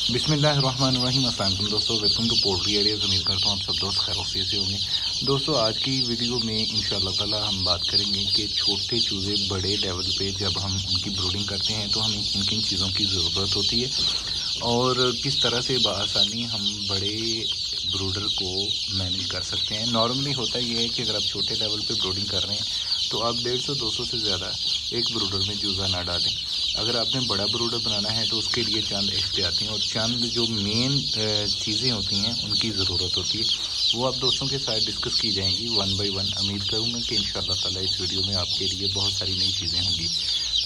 बिस्मिल्लाहिर्रहमानिर्रहीम। अस्सलाम वालेकुम दोस्तों, वेलकम टू पोल्ट्री आइडियाज़। उम्मीद करता हूँ आप सब दोस्त खैर खैरियत से होंगे। दोस्तों, आज की वीडियो में इंशाअल्लाह ताला हम बात करेंगे कि छोटे चूज़े बड़े लेवल पे जब हम उनकी ब्रूडिंग करते हैं तो हमें किन किन चीज़ों की ज़रूरत होती है और किस तरह से बआसानी हम बड़े ब्रूडर को मैनेज कर सकते हैं। नॉर्मली होता ये है कि अगर आप छोटे लेवल पे ब्रूडिंग कर रहे हैं तो आप 150-200 से ज़्यादा एक ब्रूडर में चूज़ा ना डालें। अगर आपने बड़ा ब्रूडर बनाना है तो उसके लिए चंद एहतियाती हैं और चंद जो मेन चीज़ें होती हैं उनकी ज़रूरत होती है, वो आप दोस्तों के साथ डिस्कस की जाएंगी वन बाय वन। उम्मीद करूँगा कि इंशाअल्लाह ताला इस वीडियो में आपके लिए बहुत सारी नई चीज़ें होंगी।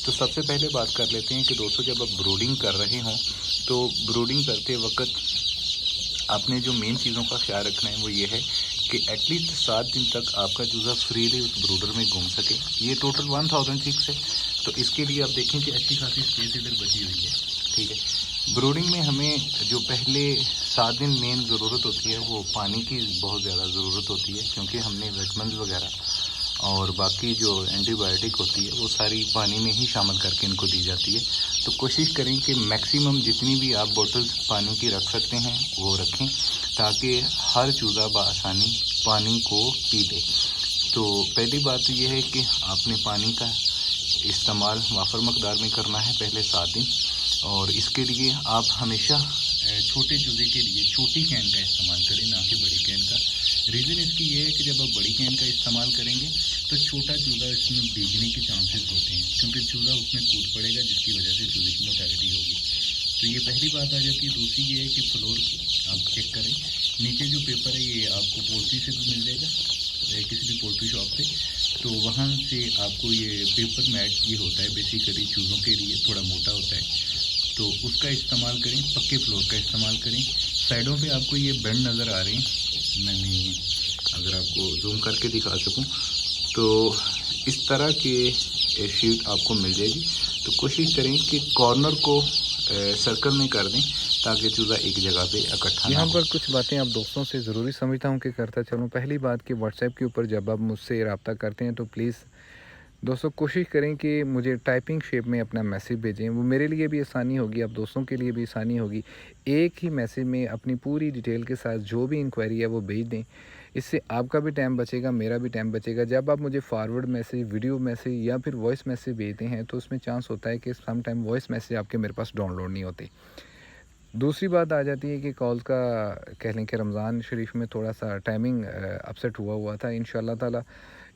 तो सबसे पहले बात कर लेते हैं कि दोस्तों, जब आप ब्रूडिंग कर रहे हों तो ब्रूडिंग करते वक्त आपने जो मेन चीज़ों का ख्याल रखना है वो ये है कि एटलीस्ट 7 दिन तक आपका चूज़ा फ्रीली उस ब्रूडर में घूम सके। ये टोटल 1000 चिक्स है, तो इसके लिए आप देखें कि अच्छी खासी स्पेस इधर बची हुई है। ठीक है, ब्रूडिंग में हमें जो पहले 7 दिन मेन ज़रूरत होती है वो पानी की बहुत ज़्यादा ज़रूरत होती है, क्योंकि हमने विटामिन्स वगैरह और बाकी जो एंटीबायोटिक होती है वो सारी पानी में ही शामिल करके इनको दी जाती है। तो कोशिश करें कि मैक्सिमम जितनी भी आप बोतल्स पानी की रख सकते हैं वो रखें, ताकि हर चूज़ा बआसानी पानी को पी ले। तो पहली बात तो ये है कि आपने पानी का इस्तेमाल वाफर मकदार में करना है पहले 7 दिन, और इसके लिए आप हमेशा छोटे चूज़े के लिए छोटी कैन का इस्तेमाल करें, ना कि बड़ी कैन का। रीज़न इसकी ये है कि जब आप बड़ी कैन का इस्तेमाल करेंगे तो छोटा चूज़ा इसमें भीगने के चांसेस होते हैं, क्योंकि चूज़ा उसमें कूद पड़ेगा, जिसकी वजह से चूज़े की मोर्टेलिटी होगी। तो ये पहली बात आ जाती है। दूसरी ये है कि फ्लोर आप चेक करें, नीचे जो पेपर है ये आपको पोल्ट्री से भी मिल जाएगा, किसी भी पोल्ट्री शॉप पे। तो वहाँ से आपको ये पेपर मैट ये होता है बेसिकली चूज़ों के लिए, थोड़ा मोटा होता है, तो उसका इस्तेमाल करें। पक्के फ्लोर का इस्तेमाल करें। साइडों पे आपको ये बेंड नज़र आ रहे हैं, मैंने अगर आपको जूम करके दिखा सकूं तो इस तरह के शीट आपको मिल जाएगी। तो कोशिश करें कि कॉर्नर को सर्कल में कर दें ताकि चूज़ा एक जगह पे इकट्ठा ना हो। यहाँ पर कुछ बातें आप दोस्तों से ज़रूरी समझता हूँ कि करता चलूँ। पहली बात कि व्हाट्सएप के ऊपर जब आप मुझसे रब्ता करते हैं तो प्लीज़ दोस्तों कोशिश करें कि मुझे टाइपिंग शेप में अपना मैसेज भेजें। वो मेरे लिए भी आसानी होगी, आप दोस्तों के लिए भी आसानी होगी। एक ही मैसेज में अपनी पूरी डिटेल के साथ जो भी इंक्वायरी है वो भेज दें। इससे आपका भी टाइम बचेगा, मेरा भी टाइम बचेगा। जब आप मुझे फॉरवर्ड मैसेज, वीडियो मैसेज या फिर वॉइस मैसेज भेजते हैं तो उसमें चांस होता है कि सम टाइम वॉइस मैसेज आपके मेरे पास डाउनलोड नहीं होते। दूसरी बात आ जाती है कि कॉल का कह लें कि रमज़ान शरीफ में थोड़ा सा टाइमिंग अपसेट हुआ था। इंशाल्लाह ताला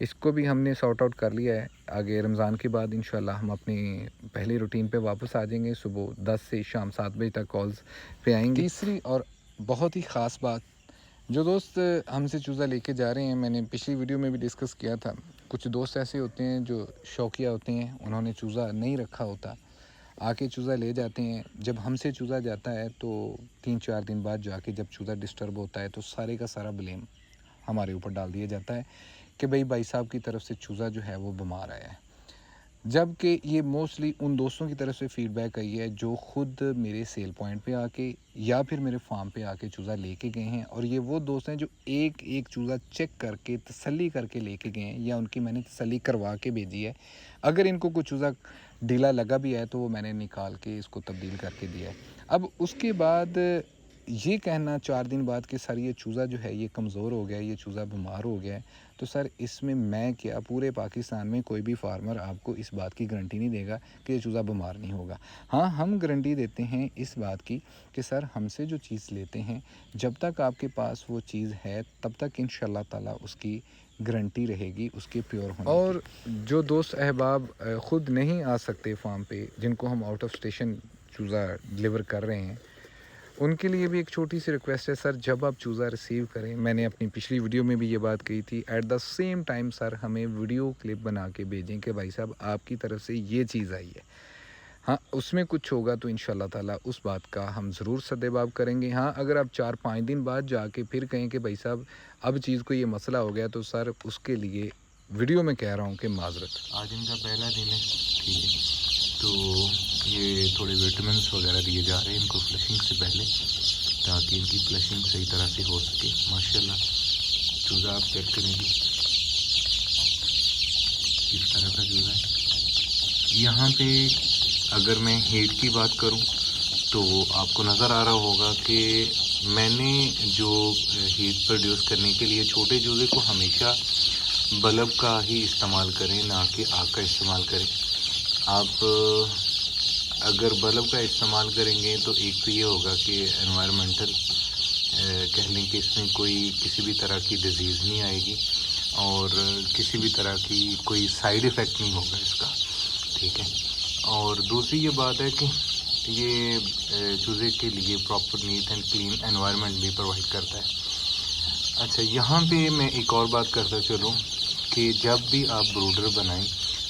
इसको भी हमने सॉर्ट आउट कर लिया है। आगे रमज़ान के बाद इंशाल्लाह हम अपनी पहली रूटीन पे वापस आ जाएंगे। सुबह 10 से शाम 7 बजे तक कॉल्स पे आएंगे। तीसरी और बहुत ही ख़ास बात, जो दोस्त हमसे चूज़ा लेके जा रहे हैं, मैंने पिछली वीडियो में भी डिस्कस किया था, कुछ दोस्त ऐसे होते हैं जो शौकिया होते हैं, उन्होंने चूज़ा नहीं रखा होता, आके चूज़ा ले जाते हैं। जब हमसे चूज़ा जाता है तो 3-4 दिन बाद जाके जब चूज़ा डिस्टर्ब होता है तो सारे का सारा ब्लेम हमारे ऊपर डाल दिया जाता है कि भाई साहब की तरफ से चूज़ा जो है वो बीमार आया है। जबकि ये मोस्टली उन दोस्तों की तरफ से फ़ीडबैक आई है जो ख़ुद मेरे सेल पॉइंट पे आके या फिर मेरे फार्म पे आके चूज़ा लेके गए हैं, और ये वो दोस्त हैं जो एक एक चूज़ा चेक करके तसल्ली करके लेके गए हैं, या उनकी मैंने तसल्ली करवा के भेजी है। अगर इनको कुछ चूज़ा ढीला लगा भी है तो वो मैंने निकाल के इसको तब्दील करके दिया है। अब उसके बाद ये कहना 4 दिन बाद कि सर ये चूज़ा जो है ये कमज़ोर हो गया है, ये चूज़ा बीमार हो गया है, तो सर इसमें मैं क्या, पूरे पाकिस्तान में कोई भी फार्मर आपको इस बात की गारंटी नहीं देगा कि ये चूज़ा बीमार नहीं होगा। हाँ, हम गारंटी देते हैं इस बात की कि सर हमसे जो चीज़ लेते हैं, जब तक आपके पास वो चीज़ है तब तक इंशाल्लाह ताला उसकी गारंटी रहेगी उसके प्योर होने की। और जो दोस्त अहबाब ख़ुद नहीं आ सकते फार्म पे, जिनको हम आउट ऑफ स्टेशन चूज़ा डिलीवर कर रहे हैं, उनके लिए भी एक छोटी सी रिक्वेस्ट है। सर जब आप चूज़ा रिसीव करें, मैंने अपनी पिछली वीडियो में भी ये बात कही थी, at the same time sir हमें वीडियो क्लिप बना के भेजें कि भाई साहब आपकी तरफ से ये चीज़ आई है। हाँ, उसमें कुछ होगा तो इंशाल्लाह ताला उस बात का हम ज़रूर सद्देबाब करेंगे। हाँ, अगर आप 4-5 दिन बाद जाके फिर कहें कि भाई साहब अब चीज़ को ये मसला हो गया, तो सर उसके लिए वीडियो में कह रहा हूँ कि माजरत। आज इनका पहला दिन है, ठीक है, तो ये थोड़े विटामिन्स वगैरह दिए जा रहे हैं इनको फ्लशिंग से पहले, ताकि इनकी फ्लशिंग सही तरह से हो सके। माशाल्लाह चूज़ा आप चेक करेंगे किस तरह का चूज़ा है। यहाँ पे अगर मैं हीट की बात करूँ تو آپ کو نظر آ رہا ہوگا کہ میں نے جو ہیٹ پروڈیوس کرنے کے لیے چھوٹے چوزے کو ہمیشہ بلب کا ہی استعمال کریں، نہ کہ آگ کا استعمال کریں۔ آپ اگر بلب کا استعمال کریں گے تو ایک تو یہ ہوگا کہ انوائرمنٹل کہہ لیں کہ اس میں کوئی کسی بھی طرح کی ڈیزیز نہیں آئے گی اور کسی بھی طرح کی کوئی سائیڈ ایفیکٹ نہیں ہوگا اس کا، ٹھیک ہے۔ اور دوسری یہ بات ہے کہ یہ چوزے کے لیے proper neat and clean environment بھی پرووائڈ کرتا ہے۔ اچھا، یہاں پہ میں ایک اور بات کرتا چلوں کہ جب بھی آپ بروڈر بنائیں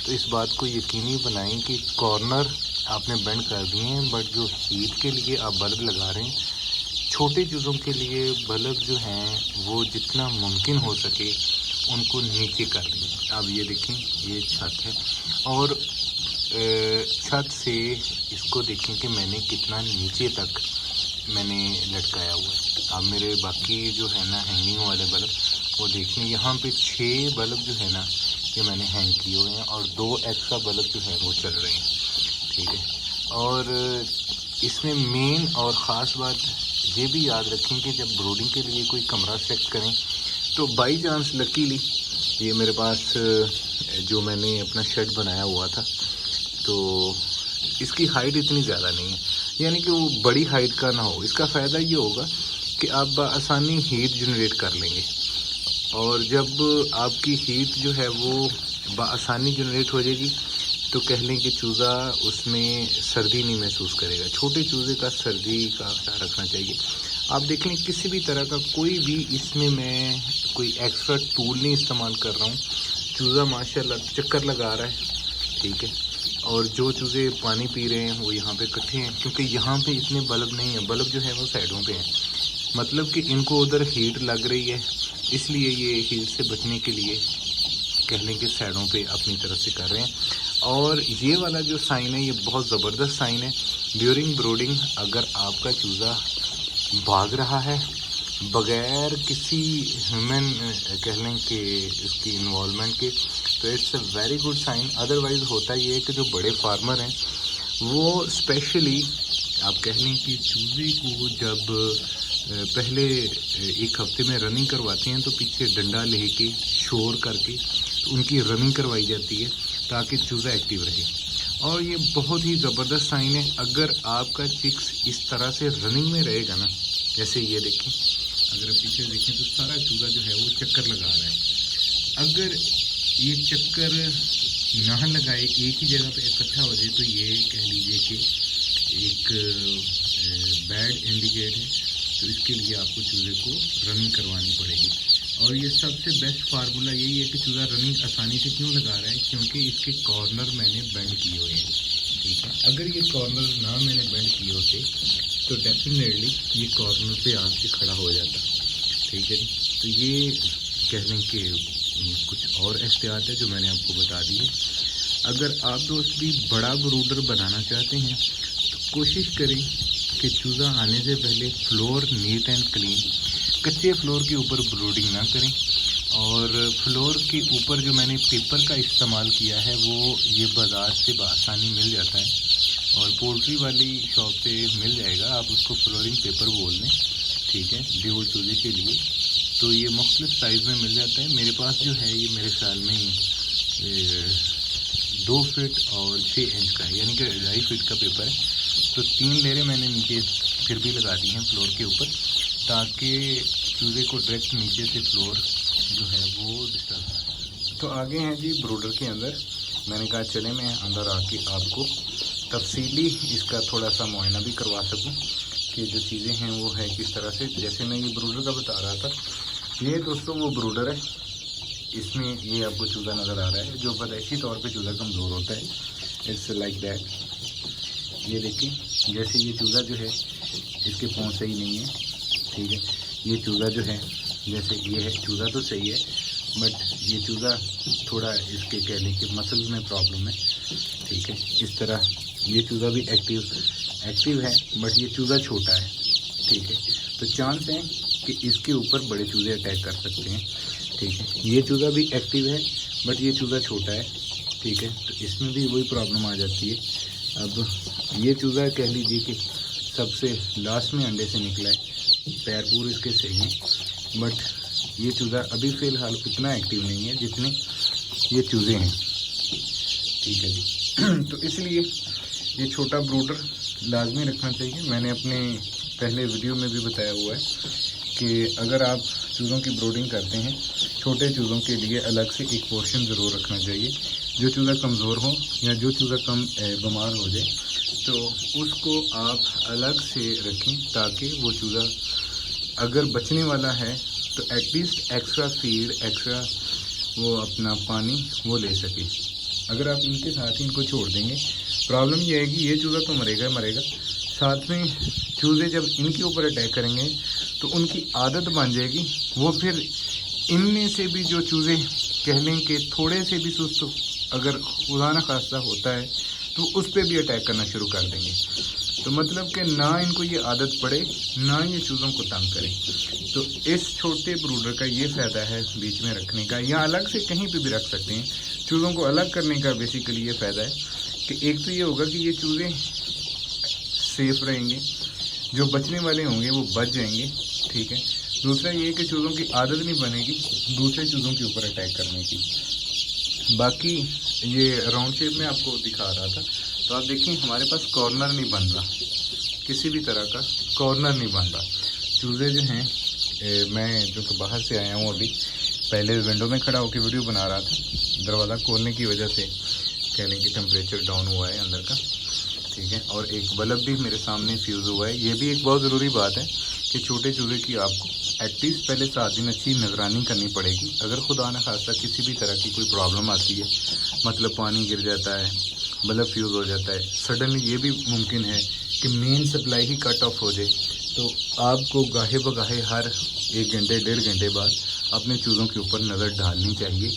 تو اس بات کو یقینی بنائیں کہ کارنر آپ نے بینڈ کر دیے ہیں، بٹ جو ہیٹ کے لیے آپ بلب لگا رہے ہیں، چھوٹے چیزوں کے لیے بلب جو ہیں وہ جتنا ممکن ہو سکے ان کو نیچے کر دیں۔ اب یہ دیکھیں، یہ چھت ہے اور چھت سے اس کو دیکھیں کہ میں نے کتنا نیچے تک میں نے لٹکایا ہوا ہے۔ اب میرے باقی جو ہے نا ہینگنگ والے بلب وہ دیکھیں، یہاں پہ 6 بلب جو ہے نا یہ میں نے ہینگ کیے ہوئے ہیں اور 2 ایکسٹرا بلب جو ہیں وہ چل رہے ہیں، ٹھیک ہے۔ اور اس میں مین اور خاص بات یہ بھی یاد رکھیں کہ جب بروڈنگ کے لیے کوئی کمرہ سلیکٹ کریں تو بائی چانس لکیلی یہ میرے پاس جو میں نے اپنا شیڈ بنایا ہوا تھا تو اس کی ہائٹ اتنی زیادہ نہیں ہے، یعنی کہ وہ بڑی ہائٹ کا نہ ہو۔ اس کا فائدہ یہ ہوگا کہ آپ بآسانی ہیٹ جنریٹ کر لیں گے، اور جب آپ کی ہیٹ جو ہے وہ بآسانی جنریٹ ہو جائے گی تو کہہ لیں کہ چوزا اس میں سردی نہیں محسوس کرے گا۔ چھوٹے چوزے کا سردی کا خیال رکھنا چاہیے۔ آپ دیکھ لیں کسی بھی طرح کا کوئی بھی اس میں کوئی ایکسٹرا ٹول نہیں استعمال کر رہا ہوں، چوزا ماشاءاللہ چکر لگا رہا ہے، ٹھیک ہے۔ اور جو چوزے پانی پی رہے ہیں وہ یہاں پہ اکٹھے ہیں، کیونکہ یہاں پہ اتنے بلب نہیں ہیں، بلب جو ہے وہ سائڈوں پہ ہیں، مطلب کہ ان کو ادھر ہیٹ لگ رہی ہے، اس لیے یہ ہیٹ سے بچنے کے لیے کہہ لیں کہ سائڈوں پہ اپنی طرف سے کر رہے ہیں۔ اور یہ والا جو سائن ہے یہ بہت زبردست سائن ہے ڈیورنگ بروڈنگ۔ اگر آپ کا چوزا بھاگ رہا ہے بغیر کسی ہیومن کہہ لیں کہ اس کی انوالومنٹ کے، تو it's a very good sign. Otherwise ہوتا یہ ہے کہ جو بڑے فارمر ہیں وہ اسپیشلی آپ کہہ لیں کہ چوزے کو جب پہلے ایک ہفتے میں رننگ کرواتے ہیں تو پیچھے ڈنڈا لے کے شور کر کے ان کی رننگ کروائی جاتی ہے تاکہ چوزا ایکٹیو رہے، اور یہ بہت ہی زبردست سائن ہے۔ اگر آپ کا چکس اس طرح سے رننگ میں رہے گا نا، جیسے یہ دیکھیں، اگر آپ پیچھے دیکھیں تو سارا چوزا جو ہے وہ چکر لگا رہا ہے۔ اگر یہ چکر نہ لگائے ایک ہی جگہ پہ اکٹھا ہو جائے تو یہ کہہ لیجیے کہ ایک بیڈ انڈیکیٹ ہے، تو اس کے لیے آپ کو چوزے کو رننگ کروانی پڑے گی۔ اور یہ سب سے بیسٹ فارمولا یہی ہے کہ چوزا رننگ آسانی سے کیوں لگا رہا ہے، کیونکہ اس کے کارنر میں نے بینڈ کیے ہوئے ہیں، ٹھیک ہے۔ اگر یہ کارنر نہ میں نے بینڈ کیے ہوتے تو ڈیفینیٹلی یہ کارنر پہ آ کے کھڑا ہو جاتا، ٹھیک ہے جی۔ تو یہ کہہ لیں کہ کچھ اور احتیاط ہے جو میں نے آپ کو بتا دی ہے۔ اگر آپ دوست بھی بڑا بروڈر بنانا چاہتے ہیں تو کوشش کریں کہ چوزا آنے سے پہلے فلور نیٹ اینڈ کلین، کچے فلور کے اوپر بروڈنگ نہ کریں، اور فلور کے اوپر جو میں نے پیپر کا استعمال کیا ہے وہ یہ بازار سے بآسانی مل جاتا ہے، اور پولٹری والی شاپ سے مل جائے گا، آپ اس کو فلورنگ پیپر بول دیں، ٹھیک ہے، ڈیول چوزے کے لیے۔ تو یہ مختلف سائز میں مل جاتا ہے۔ میرے پاس جو ہے یہ میرے خیال میں 2 فٹ اور 6 انچ کا ہے، یعنی کہ 2.5 فٹ کا پیپر ہے۔ تو 3 لیریں میں نے نیچے پھر بھی لگا دی ہیں فلور کے اوپر، تاکہ چوزے کو ڈائریکٹ نیچے سے فلور جو ہے وہ ڈسٹرب ہے۔ تو آگے ہیں جی بروڈر کے اندر، میں نے کہا چلیں میں اندر آ کے آپ کو تفصیلی اس کا تھوڑا سا معائنہ بھی کروا سکوں کہ جو چیزیں ہیں وہ ہے کس طرح سے۔ جیسے میں یہ بروڈر کا بتا رہا تھا، یہ دوستوں وہ بروڈر ہے، اس میں یہ آپ کو چوزا نظر آ رہا ہے جو پیدائشی طور پہ چوزا کمزور ہوتا ہے، اٹس لائک دیٹ۔ یہ دیکھیں، جیسے یہ چوزا جو ہے اس کے پاؤں صحیح نہیں ہے، ٹھیک ہے۔ یہ چوزا جو ہے جیسے یہ ہے، چوزا تو صحیح ہے بٹ یہ چوزا تھوڑا اس کے کہہ لیں کہ مسلز میں پرابلم ہے، ٹھیک ہے۔ اس طرح یہ چوزا بھی ایکٹیو ہے بٹ یہ چوزا چھوٹا ہے، ٹھیک ہے۔ تو چانس ہے کہ اس کے اوپر بڑے چوزے اٹیک کر سکتے ہیں، ٹھیک ہے۔ یہ چوزا بھی ایکٹیو ہے بٹ یہ چوزا چھوٹا ہے، ٹھیک ہے۔ تو اس میں بھی وہی پرابلم آ جاتی ہے۔ اب یہ چوزا کہہ لیجیے کہ सबसे लास्ट में अंडे से निकला है। पैर पूरे इसके सही हैं, बट ये चूज़ा अभी फ़िलहाल उतना एक्टिव नहीं है जितने ये चूज़े हैं। ठीक है जी। तो इसलिए ये छोटा ब्रूडर लाजमी रखना चाहिए। मैंने अपने पहले वीडियो में भी बताया हुआ है कि अगर आप चूज़ों की ब्रूडिंग करते हैं, छोटे चूज़ों के लिए अलग से एक पोर्शन ज़रूर रखना चाहिए। जो चूज़ा कमज़ोर हो या जो चूज़ा कम बीमार हो जाए तो उसको आप अलग से रखें, ताकि वो चूज़ा अगर बचने वाला है तो एटलीस्ट एक्स्ट्रा फीड, एक्स्ट्रा वो अपना पानी वो ले सके। अगर आप इनके साथ ही इनको छोड़ देंगे, प्रॉब्लम ये है कि ये चूज़ा तो मरेगा मरेगा, साथ में चूज़े जब इनके ऊपर अटैक करेंगे तो उनकी आदत बन जाएगी। वो फिर इनमें से भी जो चूज़े कह लें कि थोड़े से भी सुस्त अगर खुदा न खास्ता होता है तो उस पर भी अटैक करना शुरू कर देंगे। तो मतलब कि ना इनको ये आदत पड़े, ना ये चूज़ों को तंग करें। तो इस छोटे ब्रूडर का ये फ़ायदा है बीच में रखने का, या अलग से कहीं पे भी रख सकते हैं। चूज़ों को अलग करने का बेसिकली ये फ़ायदा है कि एक तो ये होगा कि ये चूज़े सेफ़ रहेंगे, जो बचने वाले होंगे वो बच जाएंगे। ठीक है। दूसरा ये है कि चूज़ों की आदत नहीं बनेगी दूसरे चूज़ों के ऊपर अटैक करने की। बाकी ये राउंड शेप में आपको दिखा रहा था, तो आप देखिए हमारे पास कॉर्नर नहीं बन रहा, किसी भी तरह का कॉर्नर नहीं बन रहा। चूज़े जो हैं मैं जो कि बाहर से आया हूँ, अभी पहले विंडो में खड़ा होकर वीडियो बना रहा था, दरवाज़ा खोलने की वजह से कह लें कि टेम्परेचर डाउन हुआ है अंदर का। ठीक है। और एक बल्ब भी मेरे सामने फ्यूज़ हुआ है। ये भी एक बहुत ज़रूरी बात है कि छोटे चूज़े की आपको एटलीस्ट पहले 7 दिन अच्छी निगरानी करनी पड़ेगी। अगर खुदा न खास्ता किसी भी तरह की कोई प्रॉब्लम आती है, मतलब पानी गिर जाता है, बल्ब फ्यूज़ हो जाता है, सडनली ये भी मुमकिन है कि मेन सप्लाई ही कट ऑफ हो जाए, तो आपको गाहे बगाहे हर 1 घंटे 1.5 घंटे बाद अपने चूज़ों के ऊपर नज़र डालनी चाहिए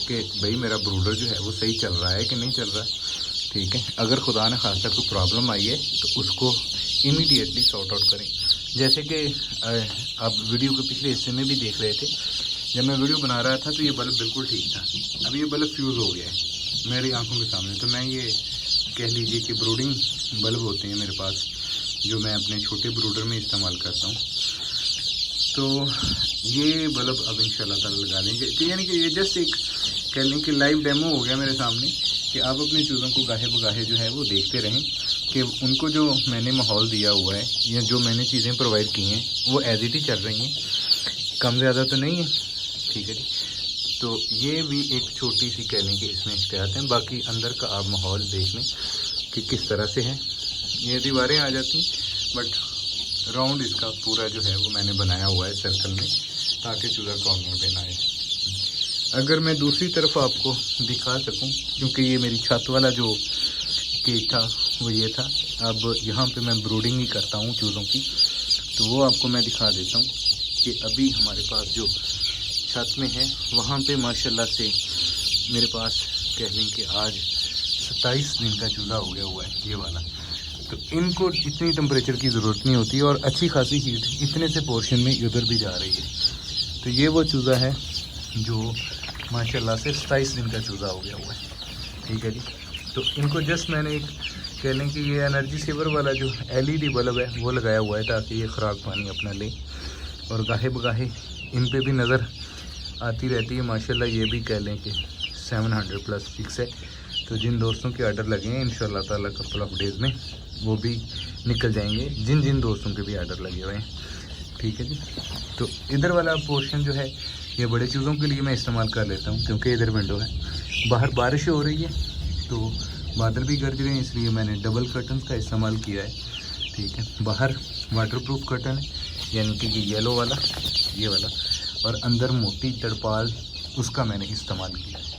कि भाई मेरा ब्रूडर जो है वो सही चल रहा है कि नहीं चल रहा है। ठीक है। अगर खुदा न खास्ता कोई प्रॉब्लम आई है तो उसको इमीडिएटली सॉर्ट आउट करें। जैसे कि आप वीडियो के पिछले हिस्से में भी देख रहे थे, जब मैं वीडियो बना रहा था तो ये बल्ब बिल्कुल ठीक था, अब ये बल्ब फ्यूज़ हो गया है मेरी आंखों के सामने। तो मैं ये कह लीजिए कि ब्रूडिंग बल्ब होते हैं मेरे पास, जो मैं अपने छोटे ब्रूडर में इस्तेमाल करता हूँ। तो ये बल्ब अब इंशाल्लाह ताला लगा लेंगे। तो यानी कि ये जस्ट एक कह लें कि लाइव डेमो हो गया मेरे सामने कि आप अपने चूज़ों को गाहे बगाहे जो है वो देखते रहें कि उनको जो मैंने माहौल दिया हुआ है या जो मैंने चीज़ें प्रोवाइड की हैं वो एज इट ही चल रही हैं, कम ज़्यादा तो नहीं है। ठीक है जी। तो ये भी एक छोटी सी कह लें कि इसमें शिकायत है। बाकी अंदर का आप माहौल देख लें कि किस तरह से है। ये दीवारें आ जाती हैं, बट राउंड इसका पूरा जो है वो मैंने बनाया हुआ है सर्कल में, ताकि चूज़ा कॉर्नर पे ना आए। अगर मैं दूसरी तरफ आपको दिखा सकूं, क्योंकि ये मेरी छत वाला जो केज था वो ये था, अब यहाँ पे मैं ब्रूडिंग ही करता हूँ चूज़ों की, तो वो आपको मैं दिखा देता हूँ कि अभी हमारे पास जो छत में है वहाँ पे माशाल्लाह से मेरे पास कह लें कि आज 27 दिन का चूज़ा हो गया हुआ है ये वाला। तो इनको इतनी टेम्परेचर की ज़रूरत नहीं होती और अच्छी खासी हीट इतने से पोर्शन में उधर भी जा रही है। तो ये वो चूज़ा है जो माशाल्लाह से 27 दिन का चूज़ा हो गया हुआ है। ठीक है जी। तो इनको जस्ट मैंने एक कह लें कि ये एनर्जी सेवर वाला जो LED बल्ब है वो लगाया हुआ है, ताकि ये ख़ुराक पानी अपना ले और गाहे बगाहे इन पे भी नज़र आती रहती है। माशाल्लाह ये भी कह लें कि 700+ फिक्स है। तो जिन दोस्तों के आर्डर लगे हैं इंशाल्लाह ताला कपल ऑफ डेज़ में वो भी निकल जाएंगे, जिन जिन दोस्तों के भी आर्डर लगे हुए हैं। ठीक है जी। तो इधर वाला पोर्शन जो है ये बड़े चूज़ों के लिए मैं इस्तेमाल कर लेता हूँ, क्योंकि इधर विंडो है, बाहर बारिश हो रही है तो बादल भी गरज रहे हैं, इसलिए मैंने डबल कर्टन्स का इस्तेमाल किया है। ठीक है। बाहर वाटरप्रूफ कर्टन है, यानी कि ये येलो वाला, ये वाला, और अंदर मोटी तरपाल उसका मैंने इस्तेमाल किया है।